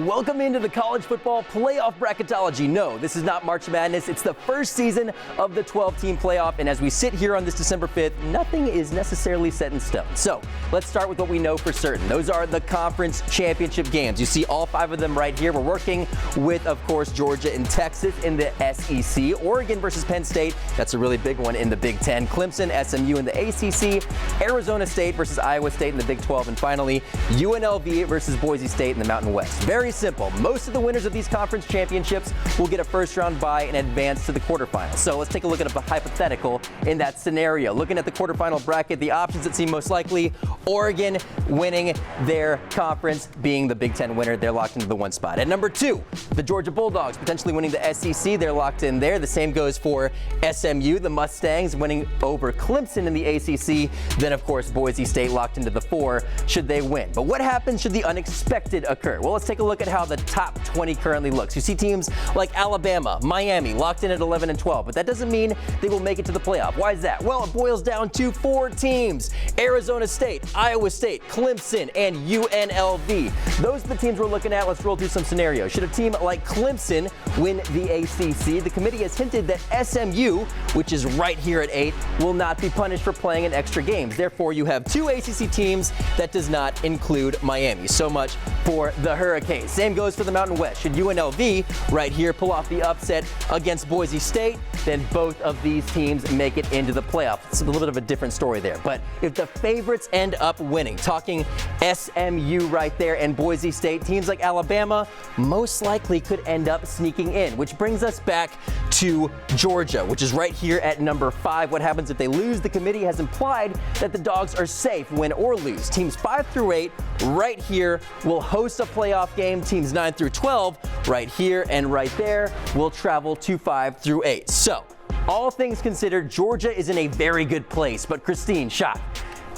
Welcome into the college football playoff bracketology. No, this is not March Madness. It's the first season of the 12-team playoff, and as we sit here on this December 5th, nothing is necessarily set in stone. So let's start with what we know for certain. Those are the conference championship games. You see all 5 of them right here. We're working with, of course, Georgia and Texas in the SEC. Oregon versus Penn State. That's a really big one in the Big Ten. Clemson, SMU in the ACC. Arizona State versus Iowa State in the Big 12. And finally, UNLV versus Boise State in the Mountain West. Very simple. Most of the winners of these conference championships will get a first-round bye and advance to the quarterfinals. So let's take a look at a hypothetical in that scenario. Looking at the quarterfinal bracket, the options that seem most likely, Oregon winning their conference, being the Big Ten winner. They're locked into the 1 spot. At number 2, the Georgia Bulldogs potentially winning the SEC. They're locked in there. The same goes for SMU, the Mustangs winning over Clemson in the ACC. Then, of course, Boise State locked into the 4 should they win. But what happens should the unexpected occur? Well, let's take a look at how the top 20 currently looks. You see teams like Alabama, Miami locked in at 11 and 12, but that doesn't mean they will make it to the playoff. Why is that? Well, it boils down to 4 teams: Arizona State, Iowa State, Clemson, and UNLV. Those are the teams we're looking at. Let's roll through some scenarios. Should a team like Clemson win the ACC, the committee has hinted that SMU, which is right here at 8, will not be punished for playing in extra games. Therefore, you have 2 ACC teams. That does not include Miami. So much for the Hurricanes. Same goes for the Mountain West. Should UNLV right here pull off the upset against Boise State, then both of these teams make it into the playoff. It's a little bit of a different story there. But if the favorites end up winning, talking SMU right there and Boise State, teams like Alabama most likely could end up sneaking in, which brings us back to Georgia, which is right here at number 5. What happens if they lose? The committee has implied that the Dogs are safe, win or lose. Teams 5 through 8 right here will host a playoff game. Teams 9 through 12 right here and right there will travel to 5 through 8. So, all things considered, Georgia is in a very good place. But Christine, Shock,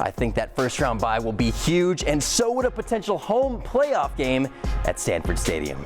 I think that first round bye will be huge, and so would a potential home playoff game at Sanford Stadium.